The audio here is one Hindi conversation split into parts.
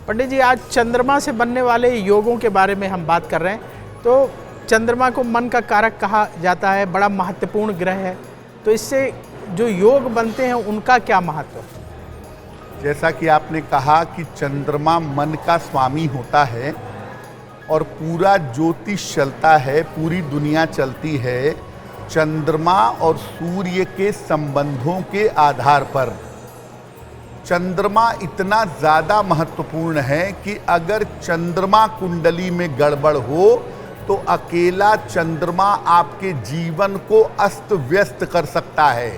पंडित जी, आज चंद्रमा से बनने वाले योगों के बारे में हम बात कर रहे हैं। तो चंद्रमा को मन का कारक कहा जाता है, बड़ा महत्वपूर्ण ग्रह है, तो इससे जो योग बनते हैं उनका क्या महत्व है? जैसा कि आपने कहा कि चंद्रमा मन का स्वामी होता है और पूरा ज्योतिष चलता है, पूरी दुनिया चलती है चंद्रमा और सूर्य के संबंधों के आधार पर। चंद्रमा इतना ज़्यादा महत्वपूर्ण है कि अगर चंद्रमा कुंडली में गड़बड़ हो तो अकेला चंद्रमा आपके जीवन को अस्त व्यस्त कर सकता है।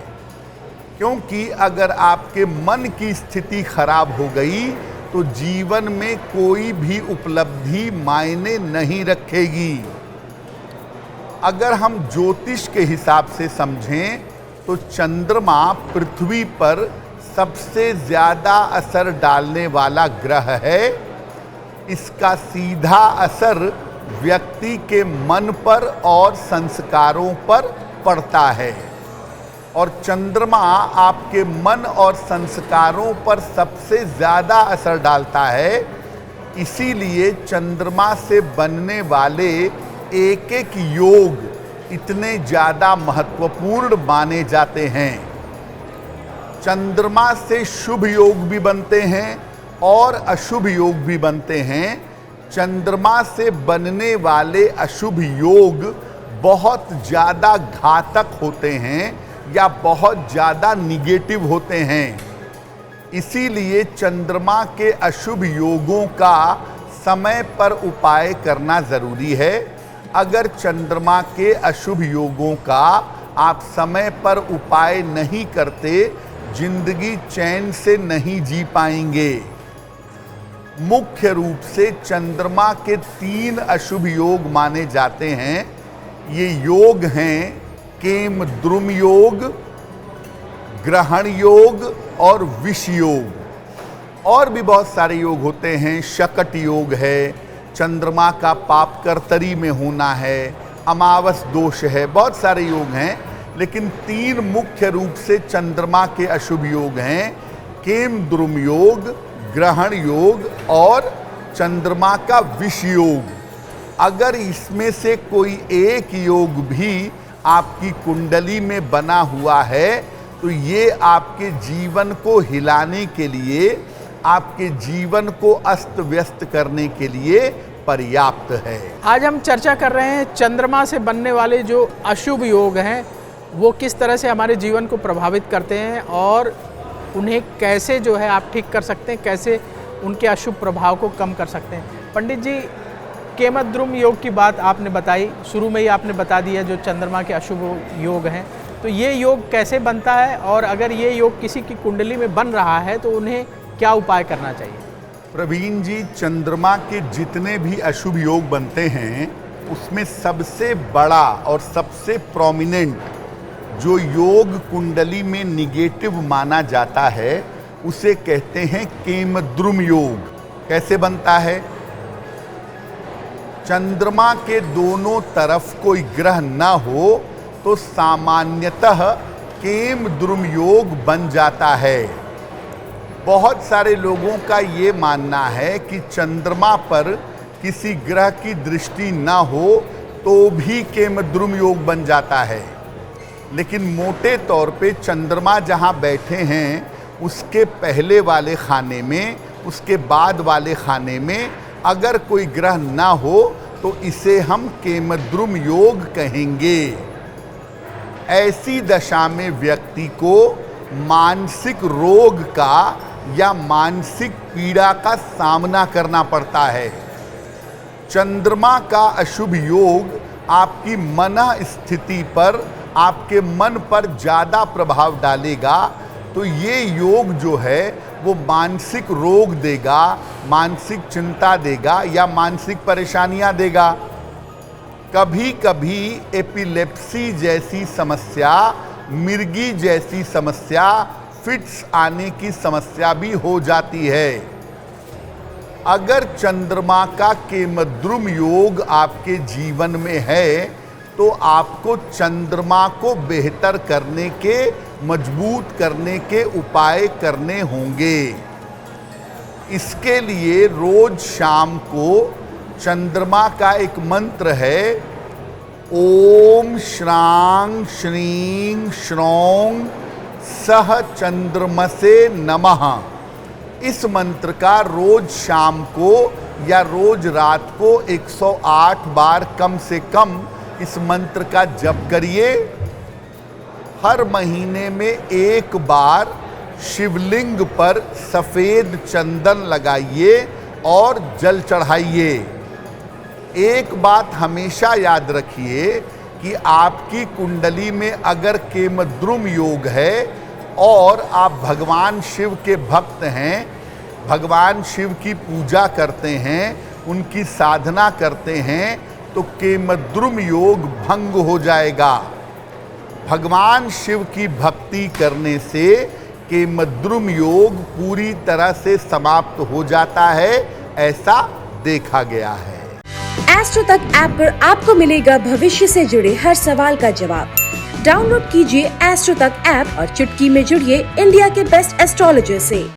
क्योंकि अगर आपके मन की स्थिति खराब हो गई तो जीवन में कोई भी उपलब्धि मायने नहीं रखेगी। अगर हम ज्योतिष के हिसाब से समझें तो चंद्रमा पृथ्वी पर सबसे ज़्यादा असर डालने वाला ग्रह है। इसका सीधा असर व्यक्ति के मन पर और संस्कारों पर पड़ता है और चंद्रमा आपके मन और संस्कारों पर सबसे ज़्यादा असर डालता है। इसीलिए चंद्रमा से बनने वाले एक एक योग इतने ज़्यादा महत्वपूर्ण माने जाते हैं। चंद्रमा से शुभ योग भी बनते हैं और अशुभ योग भी बनते हैं। चंद्रमा से बनने वाले अशुभ योग बहुत ज़्यादा घातक होते हैं या बहुत ज़्यादा निगेटिव होते हैं। इसीलिए चंद्रमा के अशुभ योगों का समय पर उपाय करना ज़रूरी है। अगर चंद्रमा के अशुभ योगों का आप समय पर उपाय नहीं करते, जिंदगी चैन से नहीं जी पाएंगे। मुख्य रूप से चंद्रमा के 3 अशुभ योग माने जाते हैं। ये योग हैं केम द्रुम योग, ग्रहण योग और विष योग। और भी बहुत सारे योग होते हैं। शकट योग है, चंद्रमा का पाप कर्तरी में होना है, अमावस दोष है, बहुत सारे योग हैं। लेकिन 3 मुख्य रूप से चंद्रमा के अशुभ योग हैं, केम द्रुम योग, ग्रहण योग और चंद्रमा का विष योग। अगर इसमें से कोई एक योग भी आपकी कुंडली में बना हुआ है तो ये आपके जीवन को हिलाने के लिए, आपके जीवन को अस्त व्यस्त करने के लिए पर्याप्त है। आज हम चर्चा कर रहे हैं चंद्रमा से बनने वाले जो अशुभ योग हैं वो किस तरह से हमारे जीवन को प्रभावित करते हैं और उन्हें कैसे जो है आप ठीक कर सकते हैं, कैसे उनके अशुभ प्रभाव को कम कर सकते हैं। पंडित जी, केमद्रुम योग की बात आपने बताई, शुरू में ही आपने बता दिया जो चंद्रमा के अशुभ योग हैं, तो ये योग कैसे बनता है और अगर ये योग किसी की कुंडली में बन रहा है तो उन्हें क्या उपाय करना चाहिए? प्रवीण जी, चंद्रमा के जितने भी अशुभ योग बनते हैं उसमें सबसे बड़ा और सबसे प्रोमिनेंट जो योग कुंडली में निगेटिव माना जाता है उसे कहते हैं केमद्रुम योग। कैसे बनता है? चंद्रमा के दोनों तरफ कोई ग्रह ना हो तो सामान्यतः केमद्रुम योग बन जाता है। बहुत सारे लोगों का ये मानना है कि चंद्रमा पर किसी ग्रह की दृष्टि ना हो तो भी केमद्रुम योग बन जाता है। लेकिन मोटे तौर पे चंद्रमा जहाँ बैठे हैं उसके पहले वाले खाने में, उसके बाद वाले खाने में अगर कोई ग्रह ना हो तो इसे हम केमद्रुम योग कहेंगे। ऐसी दशा में व्यक्ति को मानसिक रोग का या मानसिक पीड़ा का सामना करना पड़ता है। चंद्रमा का अशुभ योग आपकी मन स्थिति पर, आपके मन पर ज़्यादा प्रभाव डालेगा तो ये योग जो है वो मानसिक रोग देगा, मानसिक चिंता देगा या मानसिक परेशानियां देगा। कभी कभी एपिलेप्सी जैसी समस्या, मिर्गी जैसी समस्या, फिट्स आने की समस्या भी हो जाती है। अगर चंद्रमा का केमद्रुम योग आपके जीवन में है तो आपको चंद्रमा को बेहतर करने के, मजबूत करने के उपाय करने होंगे। इसके लिए रोज शाम को चंद्रमा का एक मंत्र है, ओम श्रांग श्रीं श्रौं सह चंद्रमसे नमः। इस मंत्र का रोज शाम को या रोज रात को 108 बार कम से कम इस मंत्र का जप करिए। हर महीने में एक बार शिवलिंग पर सफेद चंदन लगाइए और जल चढ़ाइए। एक बात हमेशा याद रखिए कि आपकी कुंडली में अगर केमद्रुम योग है और आप भगवान शिव के भक्त हैं, भगवान शिव की पूजा करते हैं, उनकी साधना करते हैं, तो केमद्रुम योग भंग हो जाएगा। भगवान शिव की भक्ति करने से केमद्रुम योग पूरी तरह से समाप्त हो जाता है, ऐसा देखा गया है। एस्ट्रो तक ऐप पर आपको मिलेगा भविष्य से जुड़े हर सवाल का जवाब। डाउनलोड कीजिए एस्ट्रो तक ऐप और चुटकी में जुड़िए इंडिया के बेस्ट एस्ट्रोलॉजर से।